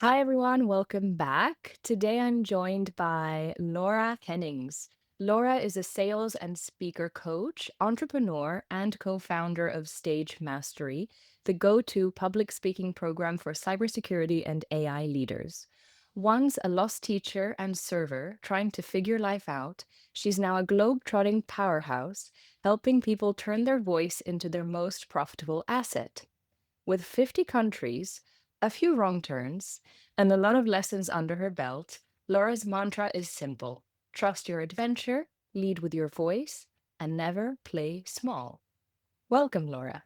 Hi, everyone. Welcome back. Today I'm joined by Laura Hennings. Laura is a sales and speaker coach, entrepreneur, and co founder of Stage Mastery, the go to public speaking program for cybersecurity and AI leaders. Once a lost teacher and server trying to figure life out, she's now a globe-trotting powerhouse, helping people turn their voice into their most profitable asset. With 50 countries, a few wrong turns, and a lot of lessons under her belt, Laura's mantra is simple: trust your adventure, lead with your voice, and never play small. Welcome, Laura.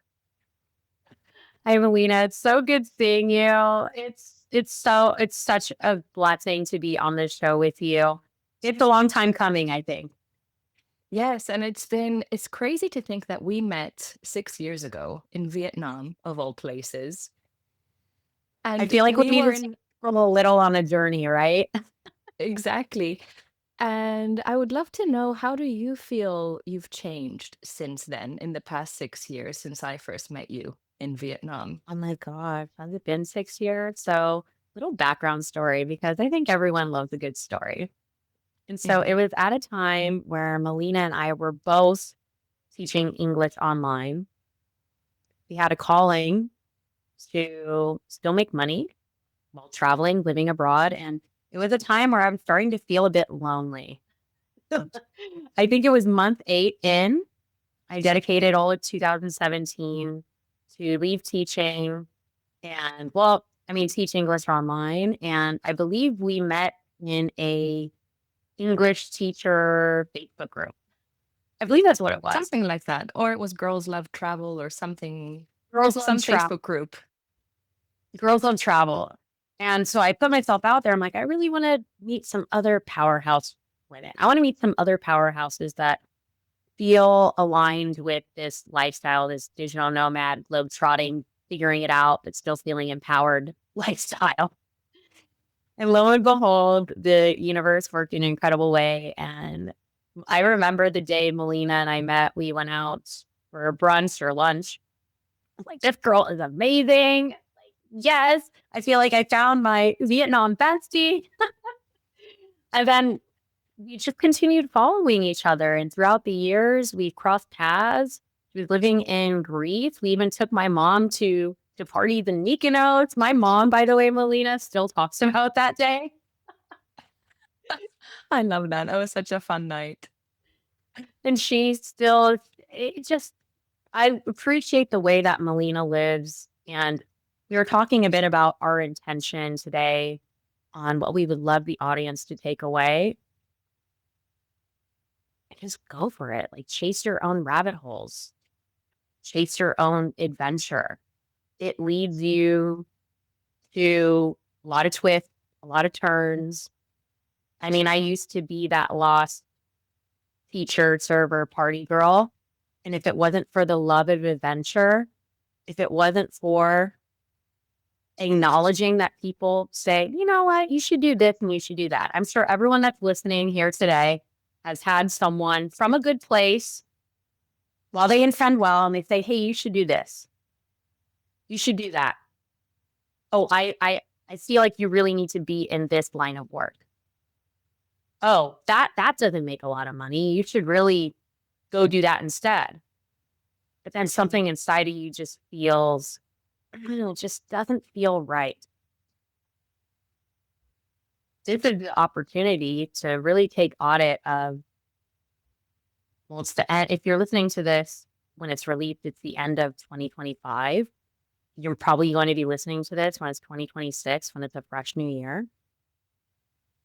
Hi, Melina. It's so good seeing you. It's such a blessing to be on this show with you. It's a long time coming, I think. Yes, and it's crazy to think that we met 6 years ago in Vietnam, of all places. I And feel like we we need were to take in a little on a journey, right? exactly. And I would love to know, how do you feel you've changed since then, in the past 6 years since I first met you in Vietnam? Oh my gosh, has it been 6 years? So, little background story because I think everyone loves a good story. And so Mhm. it was at a time where Melina and I were both teaching English online. We had a calling to still make money while traveling, living abroad. And it was a time where I'm starting to feel a bit lonely. I think it was month 8 in. I dedicated all of 2017 to leave teaching and, well, I mean, teach English online. And I believe we met in a English teacher Facebook group. I believe that's what it was. Something like that. Or it was Girls Love Travel or something, Girls on some travel. Facebook group. Girls on travel. And so I put myself out there. I'm like, I really want to meet some other powerhouse women. I want to meet some other powerhouses that feel aligned with this lifestyle, this digital nomad, globe trotting, figuring it out, but still feeling empowered lifestyle. And lo and behold, the universe worked in an incredible way. And I remember the day Melina and I met, we went out for brunch or lunch. I was like, this girl is amazing. Like, yes, I feel like I found my Vietnam bestie. And then we just continued following each other. And throughout the years, we crossed paths. She was living in Greece. We even took my mom to parties in Mykonos. My mom, by the way, Melina, still talks about that day. I love that. It was such a fun night. And she still, it just, I appreciate the way that Melina lives. And we were talking a bit about our intention today on what we would love the audience to take away. Just go for it. Like, chase your own rabbit holes, chase your own adventure. It leads you to a lot of twists, a lot of turns. I mean, I used to be that lost teacher, server, party girl. And if it wasn't for the love of adventure, if it wasn't for acknowledging that people say, you know what, you should do this and you should do that. I'm sure everyone that's listening here today has had someone from a good place while they intend well and they say, hey, you should do this. You should do that. Oh, I feel like you really need to be in this line of work. Oh, that doesn't make a lot of money. You should really go do that instead. But then something inside of you just feels, I don't know, just doesn't feel right. This is the opportunity to really take audit of, well, it's the end. If you're listening to this when it's released, it's the end of 2025. You're probably going to be listening to this when it's 2026, when it's a fresh new year.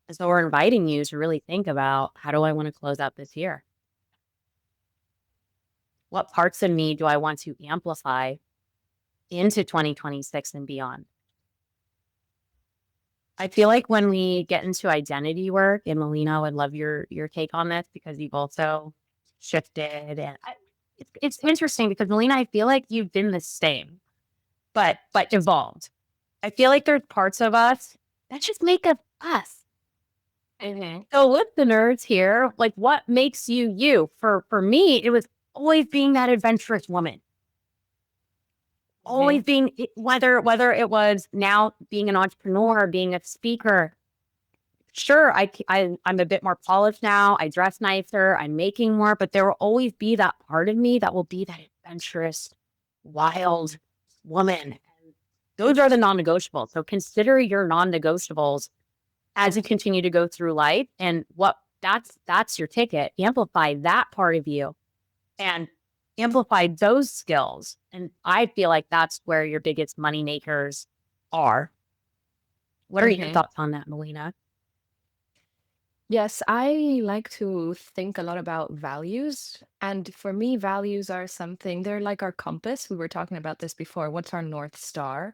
And so we're inviting you to really think about, how do I want to close out this year? What parts of me do I want to amplify into 2026 and beyond? I feel like when we get into identity work, and Melina, I would love your take on this because you've also shifted, and it's interesting because Melina, I feel like you've been the same, but evolved. I feel like there's parts of us that just make us us. Hmm. So listeners here, like, what makes you you? For me, it was always being that adventurous woman. always being, whether it was now being an entrepreneur, being a speaker. Sure, I'm a bit more polished now. I dress nicer. I'm making more, but there will always be that part of me that will be that adventurous, wild woman. And those are the non-negotiables. So consider your non-negotiables as you continue to go through life, and that's your ticket. Amplify that part of you and amplify those skills. And I feel like that's where your biggest money makers are. What are your Hmm. thoughts on that, Melina? Yes, I like to think a lot about values. And for me, values are something, they're like our compass. We were talking about this before. What's our North Star?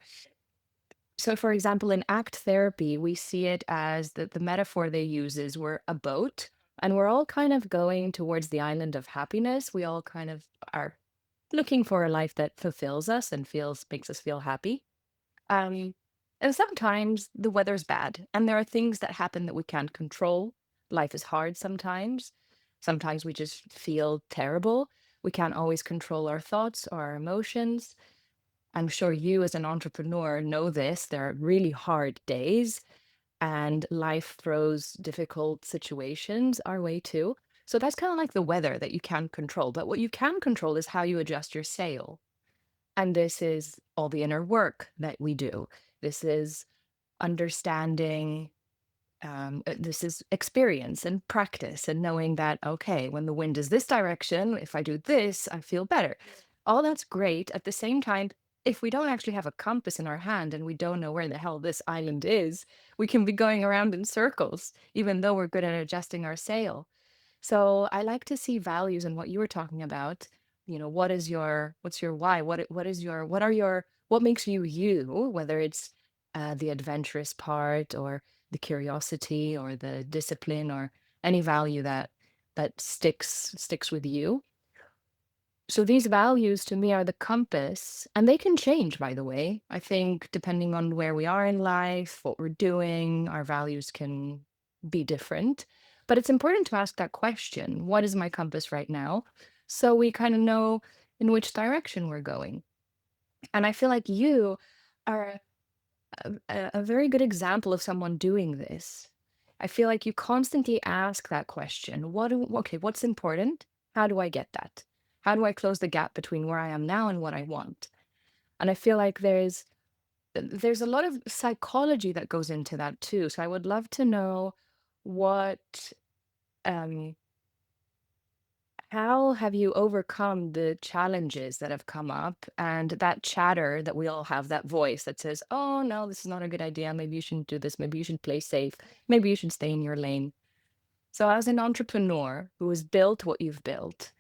So, for example, in ACT therapy, we see it as the metaphor they use is we're a boat and we're all kind of going towards the island of happiness. We all kind of are looking for a life that fulfills us and makes us feel happy. Um, and sometimes the weather's bad, and there are things that happen that we can't control. Life is hard sometimes. Sometimes we just feel terrible. We can't always control our thoughts or our emotions. I'm sure you, as an entrepreneur, know this. There are really hard days, and life throws difficult situations our way too. So that's kind of like the weather that you can't control. But what you can control is how you adjust your sail. And this is all the inner work that we do. This is understanding, this is experience and practice and knowing that, okay, when the wind is this direction, if I do this, I feel better. All that's great. At the same time, if we don't actually have a compass in our hand and we don't know where the hell this island is, we can be going around in circles, even though we're good at adjusting our sail. So I like to see values in what you were talking about. What's your why? What makes you you, whether it's the adventurous part or the curiosity or the discipline or any value that sticks with you. So these values to me are the compass, and they can change, by the way. I think depending on where we are in life, what we're doing, our values can be different. But it's important to ask that question, what is my compass right now? So we kind of know in which direction we're going. And I feel like you are a very good example of someone doing this. I feel like you constantly ask that question. Okay, what's important? How do I get that? How do I close the gap between where I am now and what I want? And I feel like there's a lot of psychology that goes into that too. So I would love to know what um how have you overcome the challenges that have come up and that chatter that we all have, that voice that says, oh, no, this is not a good idea. Maybe you shouldn't do this. Maybe you should play safe. Maybe you should stay in your lane. So, as an entrepreneur who has built what you've built,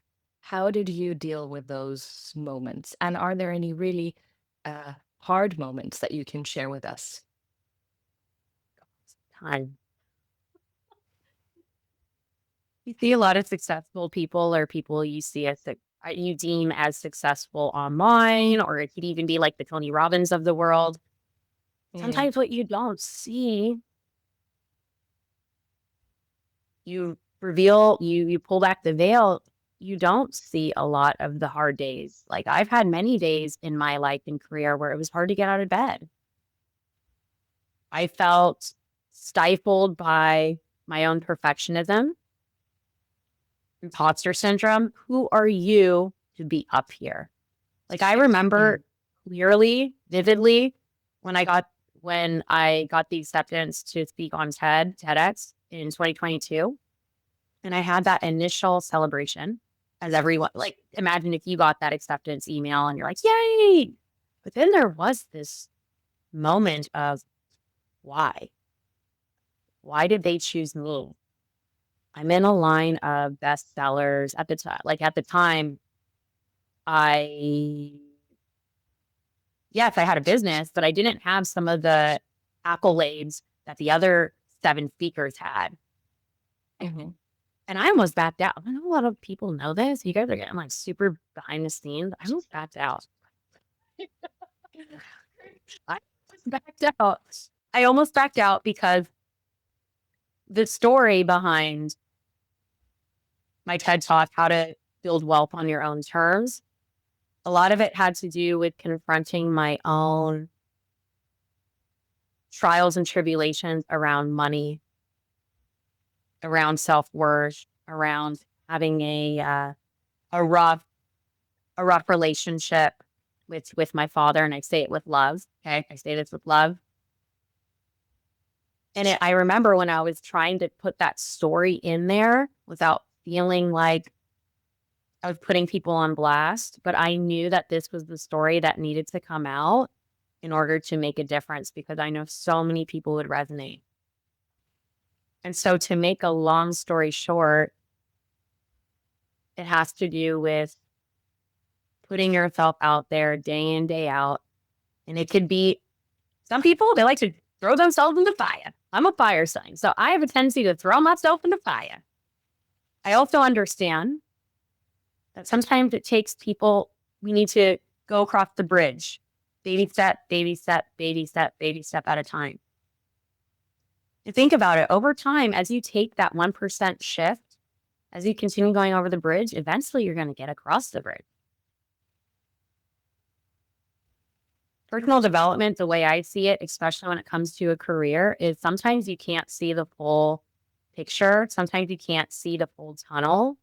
how did you deal with those moments? And are there any really hard moments that you can share with us? Time. You see a lot of successful people or people you see you deem as successful online, or it could even be like the Tony Robbins of the world. Mm, Sometimes what you don't see, you pull back the veil, you don't see a lot of the hard days. Like I've had many days in my life and career where it was hard to get out of bed. I felt stifled by my own perfectionism, imposter syndrome. Who are you to be up here? Like I mm, remember clearly, vividly, when I got the acceptance to speak on TEDx in 2022. And I had that initial celebration as everyone, like, imagine if you got that acceptance email and you're like, yay. But then there was this moment of why? Why did they choose me? I'm in a line of bestsellers at the time. Like at the time, I, yes, I had a business, but I didn't have some of the accolades that the other seven speakers had. mhm. And I almost backed out. I know a lot of people know this. You guys are getting like super behind the scenes. I almost backed out. I almost backed out. I almost backed out because the story behind my TED Talk, How to Build Wealth on Your Own Terms, A lot of it had to do with confronting my own trials and tribulations around money, around self-worth, around having a rough relationship with my father, and I say it with love. Okay, I say this with love. And I remember when I was trying to put that story in there without feeling like I was putting people on blast, but I knew that this was the story that needed to come out in order to make a difference, because I know so many people would resonate. And so, to make a long story short, it has to do with putting yourself out there day in, day out. And it could be, some people, they like to throw themselves into fire. I'm a fire sign, so I have a tendency to throw myself into fire. I also understand that sometimes it takes people, we need to go across the bridge, baby step, baby step, baby step, baby step at a time. And think about it, over time, as you take that 1% shift, as you continue going over the bridge, eventually you're going to get across the bridge. Personal development, the way I see it, especially when it comes to a career, is sometimes you can't see the full picture. Sometimes you can't see the full tunnel.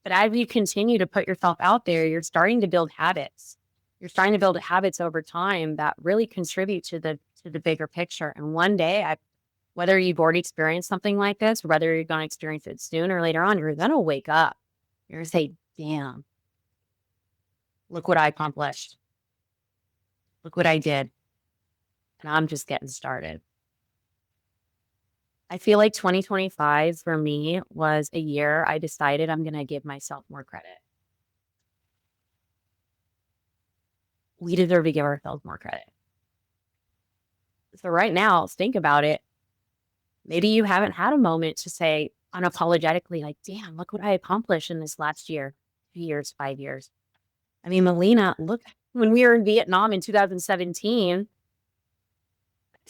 But as you continue to put yourself out there, you're starting to build habits. You're starting to build habits over time that really contribute to the bigger picture. And one day, whether you've already experienced something like this, or whether you're going to experience it soon or later on, you're going to wake up. You're going to say, damn, look what I accomplished. Look what I did. And I'm just getting started. I feel like 2025 for me was a year I decided I'm going to give myself more credit. We deserve to give ourselves more credit. So right now, think about it. Maybe you haven't had a moment to say unapologetically, like, damn, look what I accomplished in this last year, 2 years, 5 years. I mean, Melina, look, when we were in Vietnam in 2017,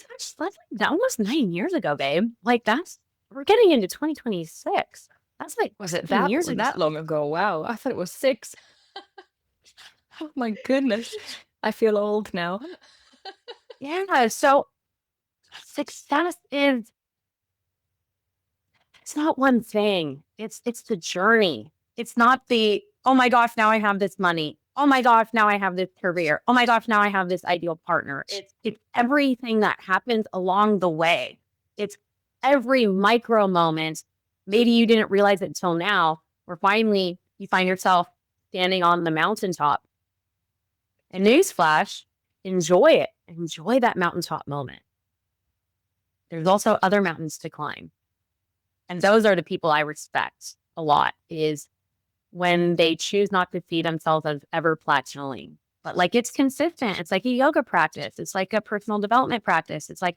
that's like almost 9 years ago, babe. Like, we're getting into 2026. That's like Was it 10 years ago. that long ago? Wow, I thought it was 6. Oh my goodness. I feel old now. Yeah. So success is, it's not one thing. It's the journey. It's not the, oh my gosh, now I have this money. Oh my gosh, now I have this career. Oh my gosh, now I have this ideal partner. It's everything that happens along the way. It's every micro moment. Maybe you didn't realize it until now, where finally you find yourself standing on the mountaintop. And newsflash, enjoy it. Enjoy that mountaintop moment. There's also other mountains to climb. And those are the people I respect a lot, is when they choose not to see themselves as ever plateauing. But like, it's consistent. It's like a yoga practice. It's like a personal development practice. It's like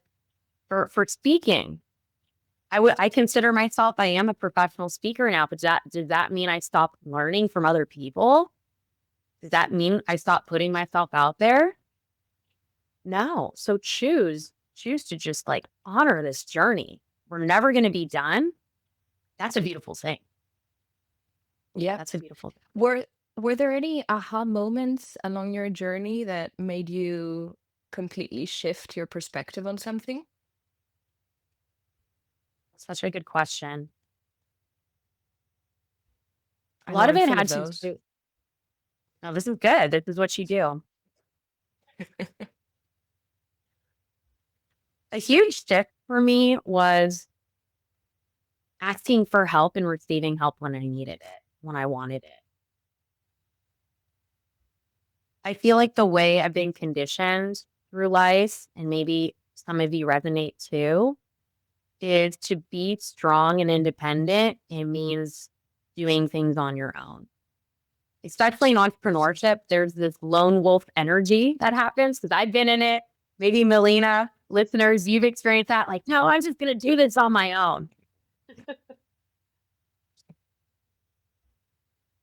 for speaking. I consider myself, I am a professional speaker now, but does that mean I stop learning from other people? Does that mean I stop putting myself out there? No. So choose to just like honor this journey. We're never going to be done. That's a beautiful thing. Yeah. That's a beautiful thing. Were there any aha moments along your journey that made you completely shift your perspective on something? Such a good question. A I know lot of I'm it full had of to those. do. No, this is good. This is what you do. A huge shift for me was asking for help and receiving help when I needed it, when I wanted it. I feel like the way I've been conditioned through life, and maybe some of you resonate too, is to be strong and independent. It means doing things on your own. Especially in entrepreneurship, there's this lone wolf energy that happens, because I've been in it. Maybe Melina, listeners, you've experienced that. Like, no, I'm just going to do this on my own.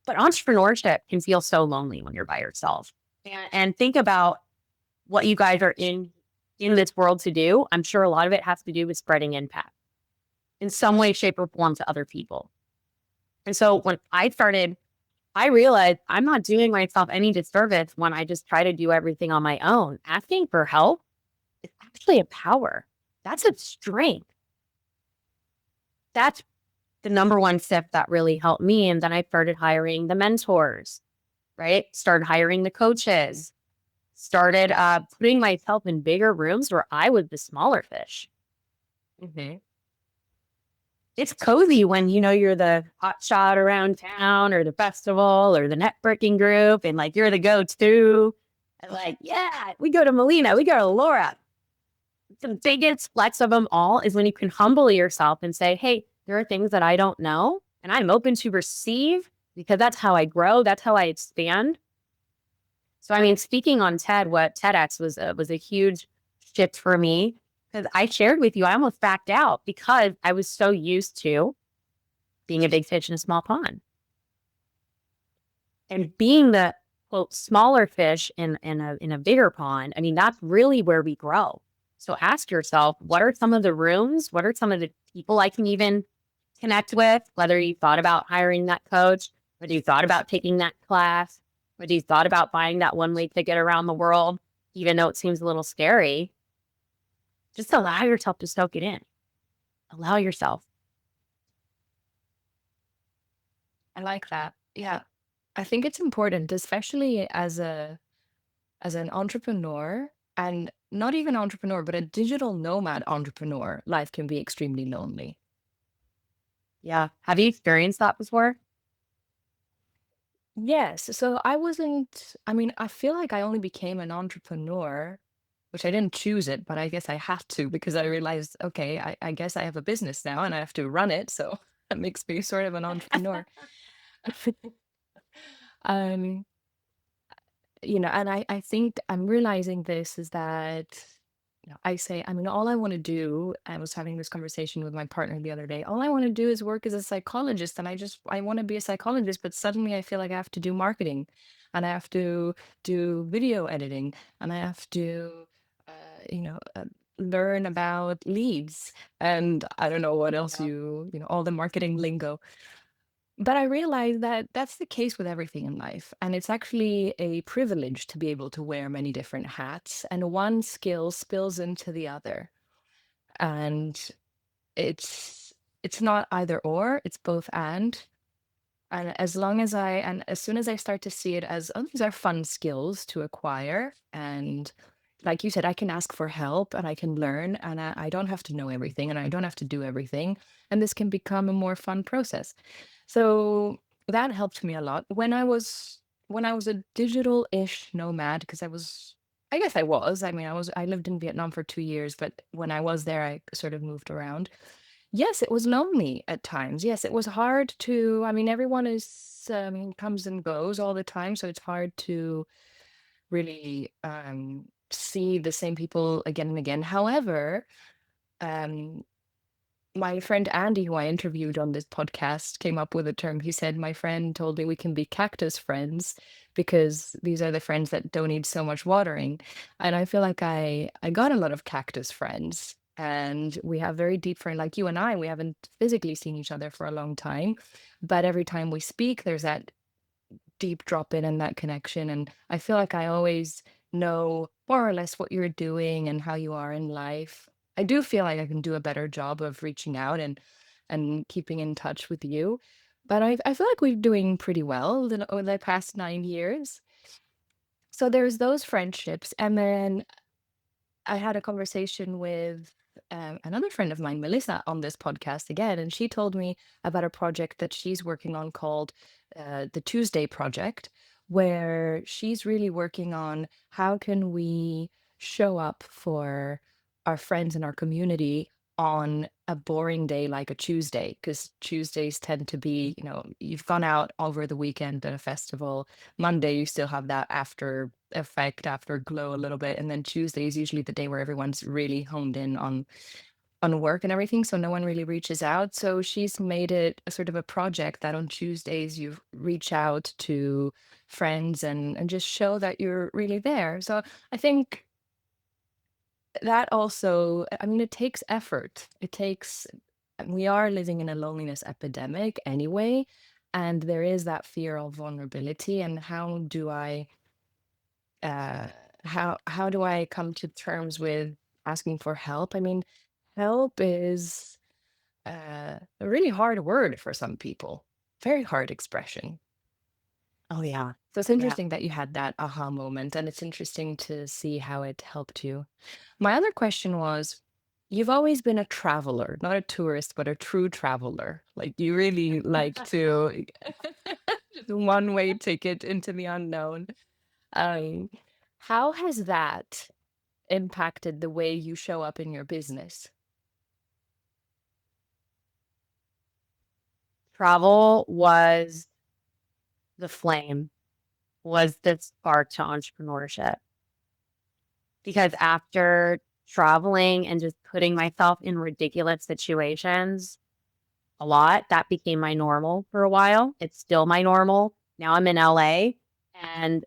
But entrepreneurship can feel so lonely when you're by yourself. And think about what you guys are in this world to do. I'm sure a lot of it has to do with spreading impact in some way, shape, or form to other people. And so when I started I realized I'm not doing myself any disservice when I just try to do everything on my own. Asking for help is actually a power. That's a strength. That's the number one step that really helped me. And then I started hiring the mentors, right? Started hiring the coaches, started putting myself in bigger rooms where I was the smaller fish. Mhm. It's cozy when you know you're the hot shot around town or the festival or the networking group and like you're the go-to. And like, yeah, we go to Melina, we go to Laura. The biggest flex of them all is when you can humble yourself and say, hey, there are things that I don't know and I'm open to receive because that's how I grow. That's how I expand. So, I mean, speaking on what TEDx was a huge shift for me because I shared with you, I almost backed out because I was so used to being a big fish in a small pond and being the quote smaller fish in a bigger pond. I mean, that's really where we grow. So ask yourself, what are some of the rooms? What are some of the people I can even connect with? Whether you thought about hiring that coach, whether you thought about taking that class, whether you thought about buying that one-way ticket around the world, even though it seems a little scary, just allow yourself to soak it in. Allow yourself. I like that. Yeah. I think it's important, especially as an entrepreneur, and not even entrepreneur, but a digital nomad entrepreneur, life can be extremely lonely. Yeah. Have you experienced that before? Yes. So I wasn't, I mean, I feel like I only became an entrepreneur, which I didn't choose it, but I guess I had to because I realized, okay, I guess I have a business now and I have to run it. So that makes me sort of an entrepreneur. um, and I think I'm realizing this is that I say, I mean, all I want to do, I was having this conversation with my partner the other day, all I want to do is work as a psychologist. And I want to be a psychologist, but suddenly I feel like I have to do marketing and I have to do video editing and I have to, uh, you know, uh, learn about leads. And I don't know what else Yeah. all the marketing lingo. But I realize that that's the case with everything in life. And it's actually a privilege to be able to wear many different hats, and one skill spills into the other. And it's not either or, it's both and. And as soon as I start to see it as, oh, these are fun skills to acquire. And like you said, I can ask for help and I can learn and I don't have to know everything and I don't have to do everything. And this can become a more fun process. So that helped me a lot. When I was a digital-ish nomad, because I guess I mean, I lived in Vietnam for 2 years, but when I was there, I sort of moved around. Yes, it was lonely at times. Yes, it was hard to, I mean, everyone comes and goes all the time, so it's hard to really see the same people again and again. However, um, my friend Andy, who I interviewed on this podcast, came up with a term. He said, my friend told me we can be cactus friends because these are the friends that don't need so much watering. And I feel like I got a lot of cactus friends. And we have very deep friends like you and I. We haven't physically seen each other for a long time. But every time we speak, there's that deep drop in and that connection. And I feel like I always know more or less what you're doing and how you are in life. I do feel like I can do a better job of reaching out and keeping in touch with you. But I feel like we're doing pretty well over the past 9 years. So there's those friendships. And then I had a conversation with another friend of mine, Melissa, on this podcast again, and she told me about a project that she's working on called the Tuesday Project, where she's really working on how can we show up for our friends in our community on a boring day like a Tuesday, because Tuesdays tend to be, you've gone out over the weekend at a festival. Monday, you still have that after effect, after glow a little bit. And then Tuesday is usually the day where everyone's really honed in on work and everything. So no one really reaches out. So she's made it a sort of a project that on Tuesdays you reach out to friends and just show that you're really there. So I think that also, I mean, it takes effort. We are living in a loneliness epidemic anyway. And there is that fear of vulnerability. And uh, how do I come to terms with asking for help? I mean, help is a really hard word for some people, very hard expression. Oh, yeah. So it's Yeah. interesting that you had that aha moment, and it's interesting to see how it helped you. My other question was, you've always been a traveler, not a tourist, but a true traveler. Like you really like to just one way ticket into the unknown. Um, how has that impacted the way you show up in your business? Travel was the flame, was the spark to entrepreneurship. Because after traveling and just putting myself in ridiculous situations a lot, that became my normal for a while. It's still my normal. Now I'm in LA, and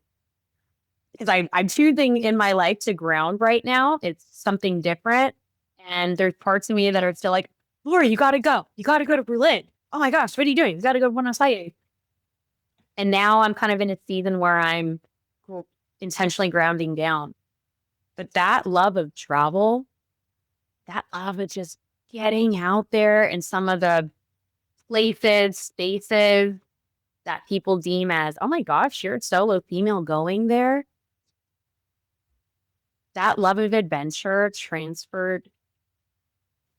because I'm choosing in my life to ground right now, it's something different. And there's parts of me that are still like, Laura, you gotta go. You gotta go to Berlin. Oh my gosh, what are you doing? You gotta go to Buenos Aires. And now I'm kind of in a season where I'm intentionally grounding down. But that love of travel, that love of just getting out there in some of the places, spaces that people deem as, oh my gosh, you're a solo female going there. That love of adventure transferred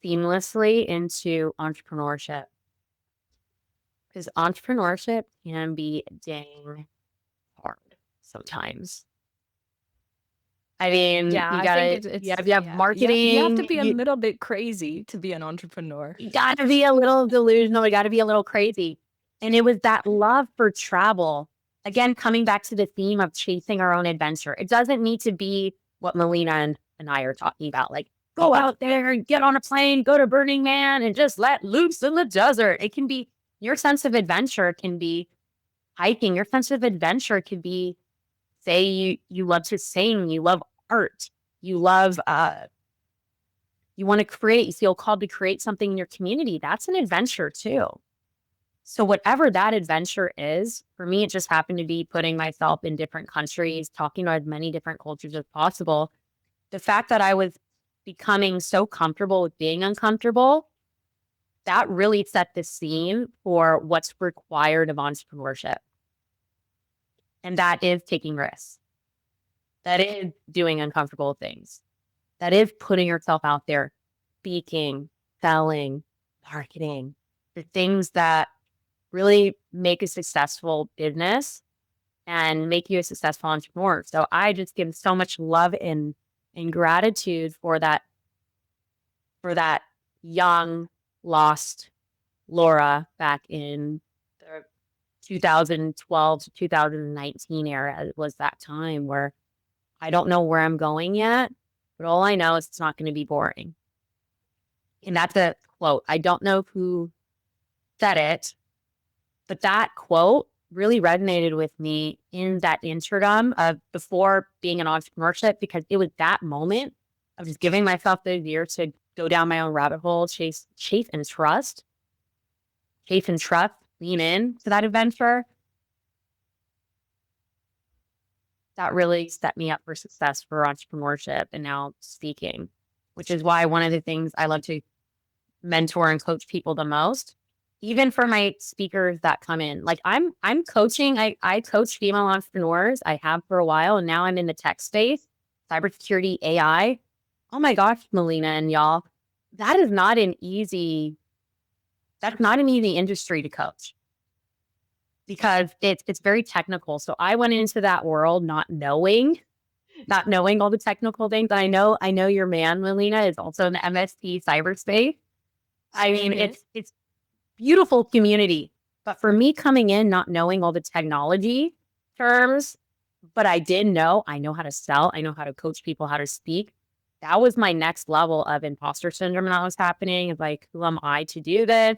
seamlessly into entrepreneurship, because entrepreneurship can be dang hard sometimes. I mean, Yeah, you I think gotta, it's you have yeah. You have to marketing, be a little bit crazy to be an entrepreneur. you gotta be a little delusional. You gotta be a little crazy. And it was that love for travel. Again, coming back to the theme of chasing our own adventure. It doesn't need to be what Melina and I are talking about. Like, go out there and get on a plane, go to Burning Man and just let loose in the desert. It can be your sense of adventure can be hiking. Your sense of adventure could be, say you love to sing, you love art, you love you want to create, you feel called to create something in your community. That's an adventure too. So whatever that adventure is, for me, it just happened to be putting myself in different countries, talking to as many different cultures as possible. The fact that I was becoming so comfortable with being uncomfortable, that really set the scene for what's required of entrepreneurship. And that is taking risks. That is doing uncomfortable things. That is putting yourself out there, speaking, selling, marketing, the things that really make a successful business and make you a successful entrepreneur. So I just give so much love and gratitude for that young, lost Laura back in the 2012 to 2019 era. It was that time where I don't know where I'm going yet, but all I know is it's not going to be boring. And that's a quote. I don't know who said it, but that quote really resonated with me in that interim of before being an entrepreneurship, because it was that moment of just giving myself those years to go down my own rabbit hole, chase and trust, lean in to that adventure. That really set me up for success for entrepreneurship and now speaking, which is why one of the things I love to mentor and coach people the most, even for my speakers that come in. Like I'm coaching, I coach female entrepreneurs. I have for a while, and now I'm in the tech space, cybersecurity, AI. Oh my gosh, Melina and y'all, that is not an easy, that's not an easy industry to coach, because it's very technical. So I went into that world not knowing all the technical things. I know your man, Melina, is also in the MSP cyberspace. I mean, Mhm. it's beautiful community. But for me coming in, not knowing all the technology terms, but I know how to sell. I know how to coach people, how to speak. That was my next level of imposter syndrome that was happening. Of like, who am I to do this?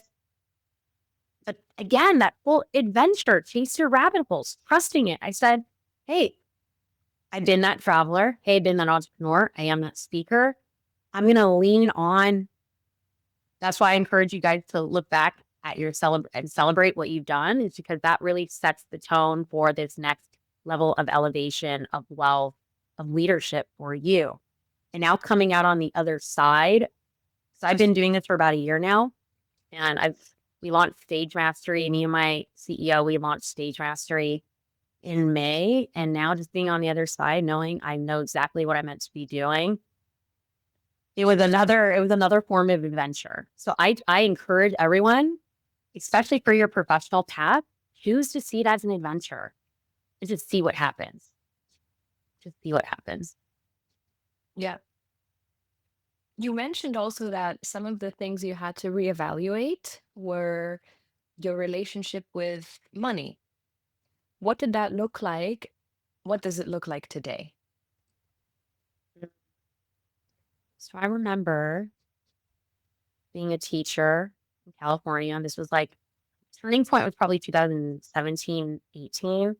But again, that full adventure, chase your rabbit holes, trusting it. I said, hey, I've been that traveler. Hey, I've been that entrepreneur. I am that speaker. I'm going to lean on. That's why I encourage you guys to look back at your and celebrate what you've done is because that really sets the tone for this next level of elevation of wealth, of leadership for you. And now coming out on the other side, so I've been doing this for about a year now, and we launched Stage Mastery. Me and my CEO, we launched Stage Mastery in May, and now just being on the other side, knowing I know exactly what I meant to be doing, it was another form of adventure. So I encourage everyone, especially for your professional path, choose to see it as an adventure and just see what happens. Just see what happens. Yeah. You mentioned also that some of the things you had to reevaluate were your relationship with money. What did that look like? What does it look like today? So I remember being a teacher in California. This was like turning point was probably 2017, 18,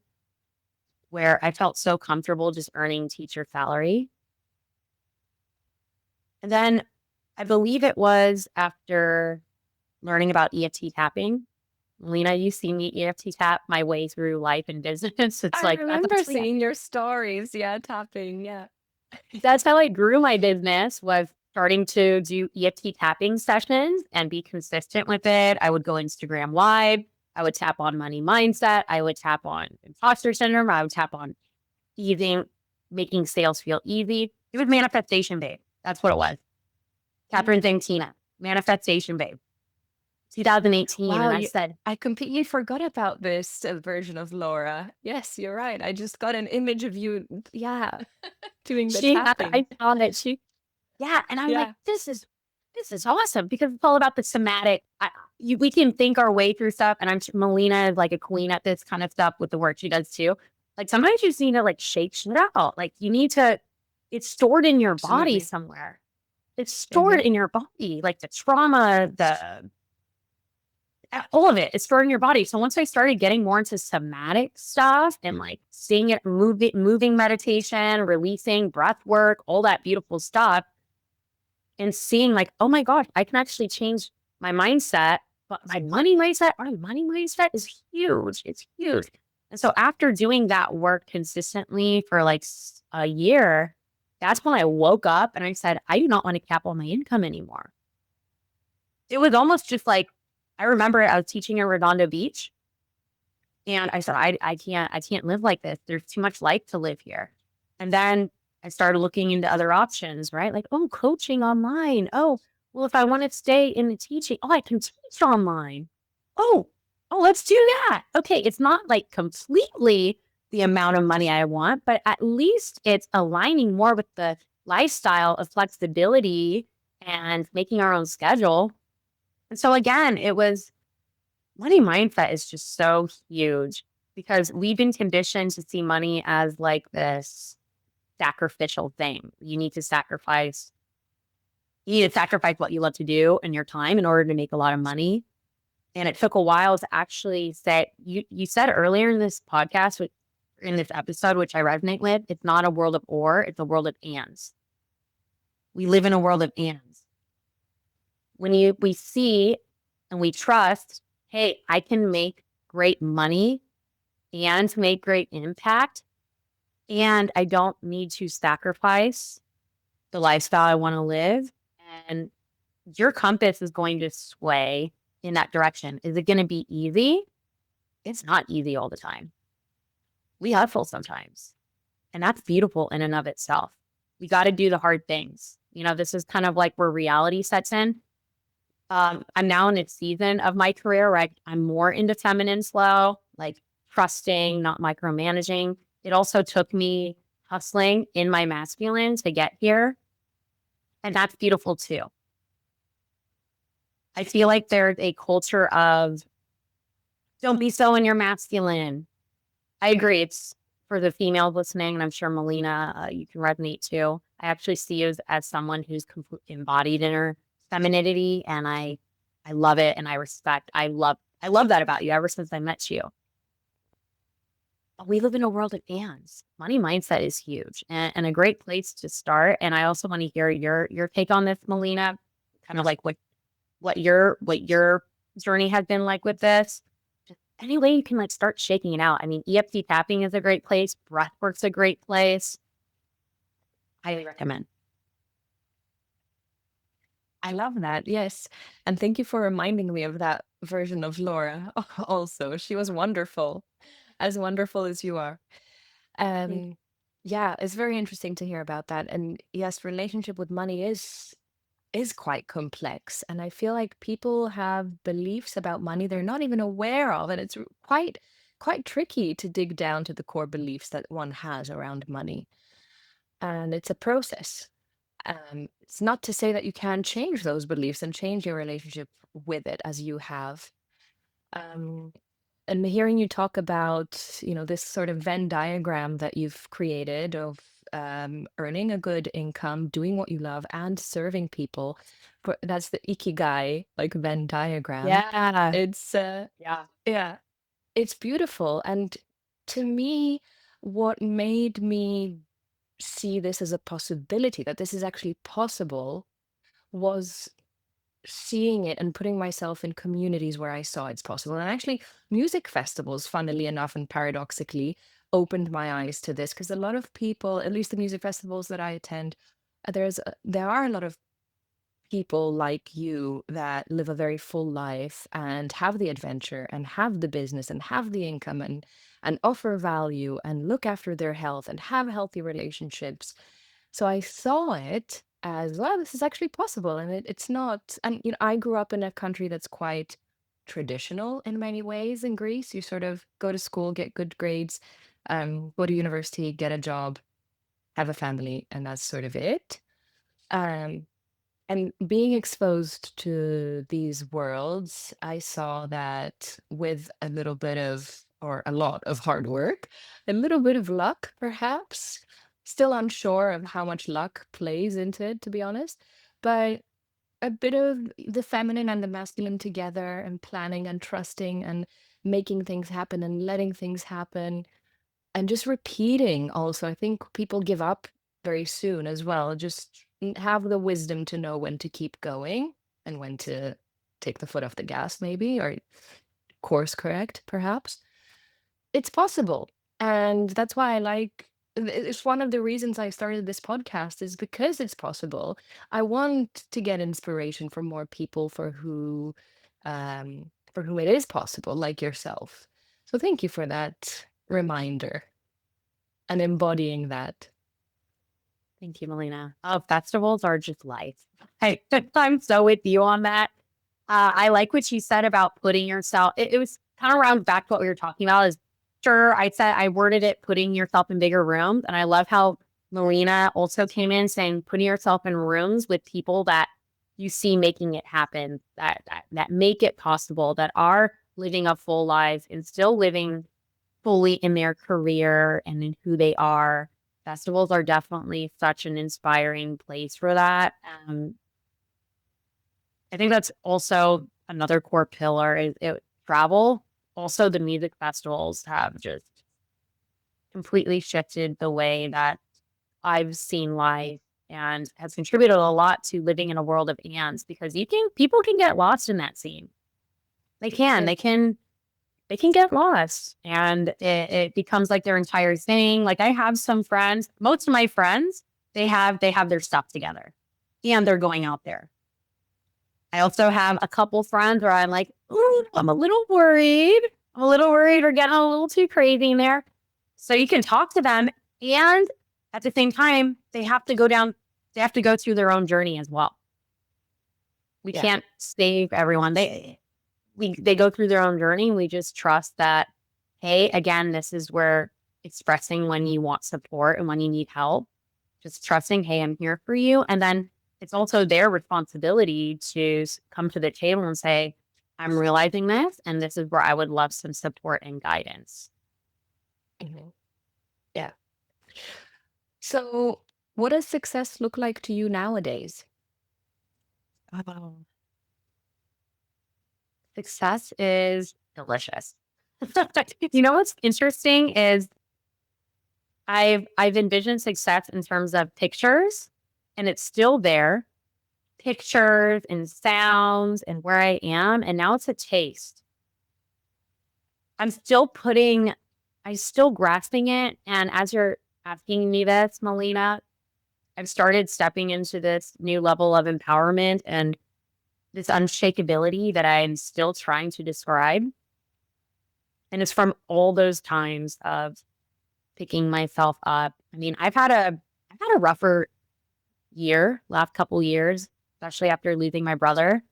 where I felt so comfortable just earning teacher salary. And then I believe it was after learning about EFT tapping. Melina, you see me EFT tap my way through life and business. It's I like remember seeing your stories. Yeah, tapping. Yeah. that's how I grew my business, was starting to do EFT tapping sessions and be consistent with it. I would go Instagram live. I would tap on money mindset. I would tap on imposter syndrome. I would tap on easing, making sales feel easy. It was manifestation babe. That's what it was. Mm. Catherine Zangtina, manifestation babe. 2018. Wow, And I said, I completely forgot about this version of Laura. Yes, you're right. I just got an image of you, yeah, doing the tapping. I saw that yeah. And I'm like, Yeah. this is awesome because it's all about the somatic. We can think our way through stuff. And Melina is like a queen at this kind of stuff with the work she does too. Like sometimes you just need to like shake shit out. Like it's stored in your body Absolutely. somewhere. It's stored Hmm. in your body, like the trauma, all of it is stored in your body. So once I started getting more into somatic stuff and like seeing it moving meditation, releasing breath work, all that beautiful stuff, and seeing like, oh my gosh, I can actually change my mindset. But our money mindset is huge. It's huge. And so after doing that work consistently for like a year, that's when I woke up and I said, I do not want to cap on my income anymore. It was almost just like, I remember I was teaching in Redondo Beach and I said, I can't live like this. There's too much life to live here. And then I started looking into other options, right? Like, oh, coaching online. Oh, well, if I want to stay in the teaching, oh, I can teach online. Oh, let's do that. Okay. It's not like completely the amount of money I want, but at least it's aligning more with the lifestyle of flexibility and making our own schedule. And so again, it was money mindset is just so huge because we've been conditioned to see money as like this sacrificial thing. You need to sacrifice what you love to do and your time in order to make a lot of money. And it took a while to actually say, you said earlier in this podcast, in this episode, which I resonate with, it's not a world of or, it's a world of ands. We live in a world of ands. When we see and we trust, hey, I can make great money and make great impact, and I don't need to sacrifice the lifestyle I want to live. And your compass is going to sway in that direction. Is it going to be easy? It's not easy all the time. We hustle sometimes, and that's beautiful in and of itself. We got to do the hard things. This is kind of like where reality sets in. I'm now in a season of my career where I'm more into feminine flow, like trusting, not micromanaging. It also took me hustling in my masculine to get here. And that's beautiful too. I feel like there's a culture of don't be so in your masculine. I agree. It's for the females listening, and I'm sure Melina, you can resonate too. I actually see you as someone who's embodied in her femininity, and I love it, and I love that about you ever since I met you. But we live in a world of ands. Money mindset is huge and a great place to start. And I also want to hear your take on this, Melina, kind of like what your journey has been like with this. Just any way you can like start shaking it out. I mean, EFT tapping is a great place. Breathwork's a great place. Highly recommend. I love that. Yes. And thank you for reminding me of that version of Laura also. She was wonderful as you are. Thank Um, yeah, it's very interesting to hear about that. And yes, relationship with money is quite complex. And I feel like people have beliefs about money they're not even aware of. And it's quite tricky to dig down to the core beliefs that one has around money. And it's a process. It's not to say that you can change those beliefs and change your relationship with it as you have. Um, and hearing you talk about, this sort of Venn diagram that you've created of earning a good income, doing what you love, and serving people, that's the ikigai, like Venn diagram. Yeah. It's Yeah. yeah, it's beautiful. And to me, what made me see this as a possibility, that this is actually possible, was seeing it and putting myself in communities where I saw it's possible. And actually, music festivals, funnily enough and paradoxically, opened my eyes to this because a lot of people, at least the music festivals that I attend, there are a lot of people like you that live a very full life and have the adventure and have the business and have the income and offer value and look after their health and have healthy relationships. So I saw it as, well, this is actually possible. And it's not, and I grew up in a country that's quite traditional in many ways. In Greece, you sort of go to school, get good grades, go to university, get a job, have a family, and that's sort of it. Um, and being exposed to these worlds, I saw that with a little bit of, or a lot of hard work, a little bit of luck, perhaps, still unsure of how much luck plays into it, to be honest, but a bit of the feminine and the masculine together and planning and trusting and making things happen and letting things happen and just repeating also. I think people give up very soon as well. Just have the wisdom to know when to keep going and when to take the foot off the gas, maybe, or course correct, perhaps. It's possible. And that's why it's one of the reasons I started this podcast, is because it's possible. I want to get inspiration from more people for whom it is possible, like yourself. So thank you for that reminder and embodying that. Thank you, Melina. Oh, festivals are just life. I, I'm so with you on that. I like what you said about putting yourself, it was kind of round back to what we were talking about is sure, I worded it, putting yourself in bigger rooms. And I love how Melina also came in saying, putting yourself in rooms with people that you see making it happen, that make it possible, that are living a full life and still living fully in their career and in who they are. Festivals are definitely such an inspiring place for that. I think that's also another core pillar is travel. Also, the music festivals have just completely shifted the way that I've seen life and has contributed a lot to living in a world of ands because people can get lost in that scene. They can. Yeah. They can get lost and it becomes like their entire thing. Like I have some friends, most of my friends, they have their stuff together and they're going out there. I also have a couple friends where I'm like, ooh, I'm a little worried. I'm a little worried we're getting a little too crazy in there. So you can talk to them and at the same time, they have to go through their own journey as well. We Yeah. can't save everyone. They go through their own journey. We just trust that, hey, again, this is where expressing when you want support and when you need help, just trusting, hey, I'm here for you. And then it's also their responsibility to come to the table and say, I'm realizing this, and this is where I would love some support and guidance. Mhm. Yeah. So, what does success look like to you nowadays? Oh. Success is delicious. You know what's interesting is I've envisioned success in terms of pictures, and it's still there. pictures and sounds and where I am. And now it's a taste. I'm still putting, I'm still grasping it. And as you're asking me this, Melina, I've started stepping into this new level of empowerment and this unshakability that I'm still trying to describe. And it's from all those times of picking myself up. I mean, I've had a rougher year, last couple years, especially after losing my brother,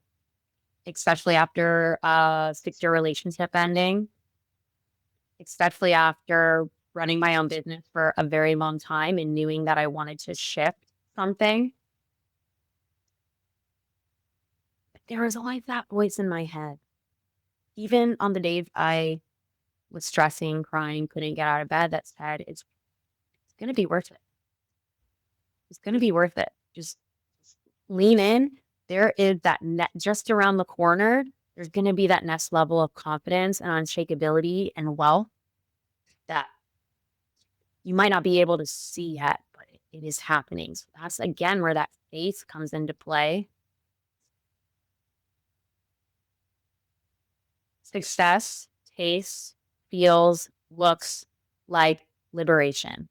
especially after a 6-year relationship ending, especially after running my own business for a very long time and knowing that I wanted to shift something. But there was always that voice in my head. Even on the days I was stressing, crying, couldn't get out of bed, that said, it's going to be worth it. It's going to be worth it. Just lean in. There is that net just around the corner. There's going to be that next level of confidence and unshakability and wealth that you might not be able to see yet, but it is happening. So that's again where that faith comes into play. Success tastes, feels, looks like liberation,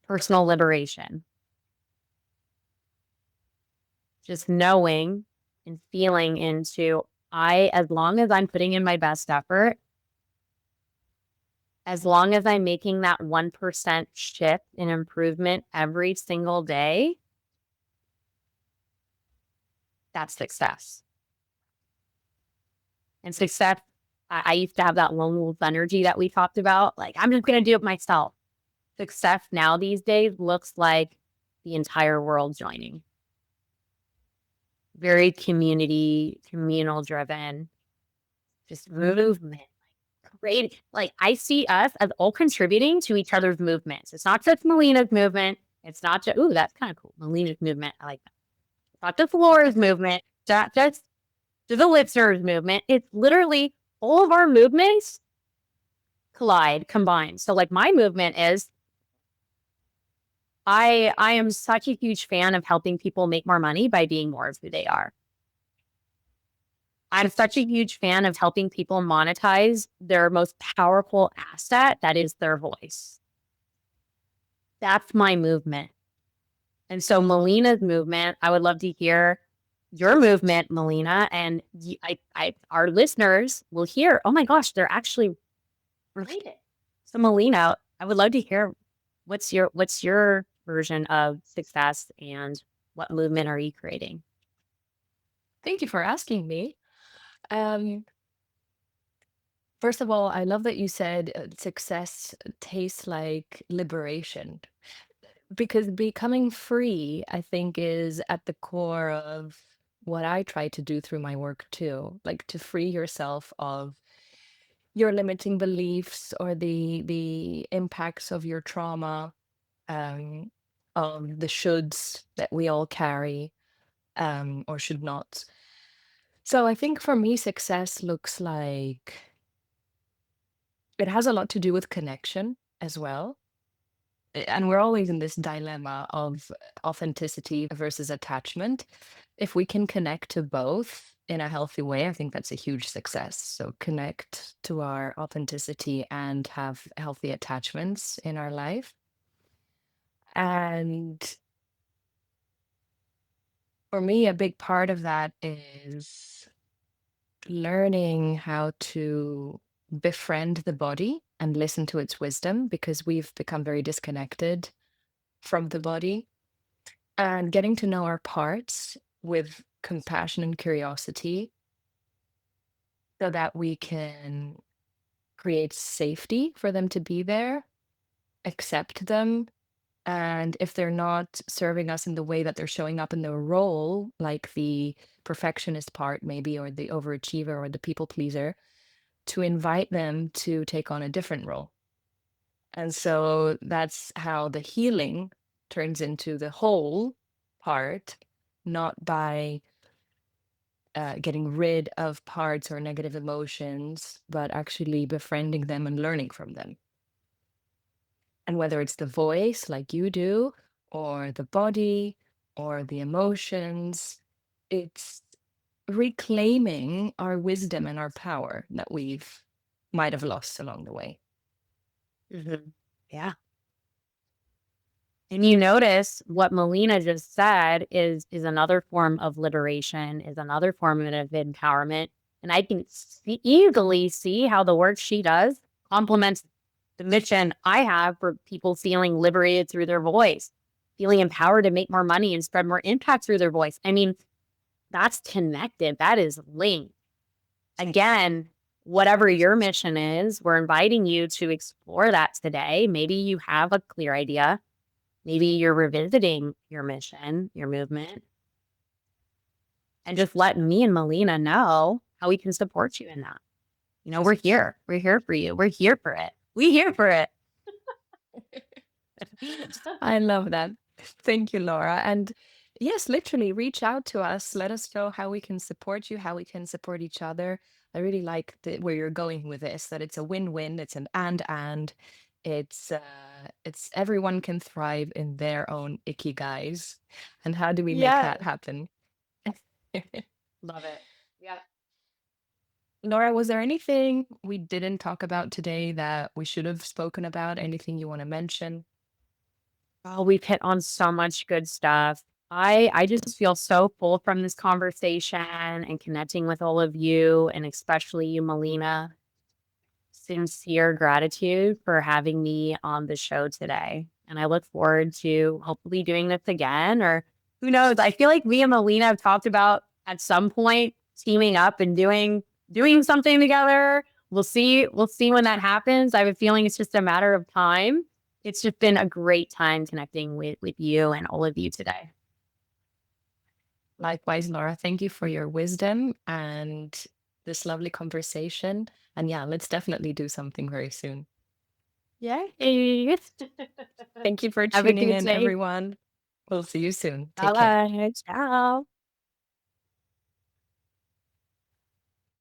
personal liberation. Just knowing and feeling into as long as I'm putting in my best effort, as long as I'm making that 1% shift and improvement every single day, that's success. And success, I used to have that lone wolf energy that we talked about. Like, I'm just going to do it myself. Success now these days looks like the entire world joining. Very communal driven, just movement. Great. Like, I see us as all contributing to each other's movements. It's not just Melina's movement. It's not just, ooh, that's kind of cool. Melina's movement. I like that. It's not just Laura's movement. It's not just the listeners' movement. It's literally all of our movements combine. So, like, my movement is I am such a huge fan of helping people make more money by being more of who they are. I'm such a huge fan of helping people monetize their most powerful asset, that is their voice. That's my movement. And so Melina's movement, I would love to hear your movement, Melina, and our listeners will hear, oh my gosh, they're actually related. So Melina, I would love to hear what's your version of success and what movement are you creating? Thank you for asking me. Um, First of all, I love that you said success tastes like liberation because becoming free, I think, is at the core of what I try to do through my work too, like to free yourself of your limiting beliefs or the impacts of your trauma, um, of the shoulds that we all carry, or should not. So I think for me, success looks like it has a lot to do with connection as well. And we're always in this dilemma of authenticity versus attachment. If we can connect to both in a healthy way, I think that's a huge success. So connect to our authenticity and have healthy attachments in our life. And for me, a big part of that is learning how to befriend the body and listen to its wisdom because we've become very disconnected from the body, and getting to know our parts with compassion and curiosity so that we can create safety for them to be there, accept them. And if they're not serving us in the way that they're showing up in their role, like the perfectionist part, maybe, or the overachiever or the people pleaser, to invite them to take on a different role. And so that's how the healing turns into the whole part, not by getting rid of parts or negative emotions, but actually befriending them and learning from them. And whether it's the voice, like you do, or the body, or the emotions. It's reclaiming our wisdom and our power that we've might have lost along the way. Mhm. Yeah. And you notice what Melina just said is another form of liberation, is another form of empowerment. And I can easily see how the work she does complements the mission I have for people feeling liberated through their voice, feeling empowered to make more money and spread more impact through their voice. I mean, that's connected. That is linked. Again, whatever your mission is, we're inviting you to explore that today. Maybe you have a clear idea. Maybe you're revisiting your mission, your movement, and just let me and Melina know how we can support you in that. You know, we're here. We're here for you. We're here for it. We here for it. I love that. Thank you, Laura. And yes, literally reach out to us. Let us know how we can support you, how we can support each other. I really like where you're going with this, that it's a win-win, it's an and. It's everyone can thrive in their own ikigais. And how do we make Yeah. that happen? Love it. Yeah. Laura, was there anything we didn't talk about today that we should have spoken about? Anything you want to mention? Oh, we've hit on so much good stuff. I just feel so full from this conversation and connecting with all of you and especially you, Melina. Sincere gratitude for having me on the show today. And I look forward to hopefully doing this again, or who knows? I feel like me and Melina have talked about at some point teaming up and doing something together. We'll see. We'll see when that happens. I have a feeling it's just a matter of time. It's just been a great time connecting with you and all of you today. Likewise, Laura, thank you for your wisdom and this lovely conversation. And yeah, let's definitely do something very soon. Yay. Thank you for Have a tuning good in, day. everyone. We'll see you soon. Take care. Bye. Ciao.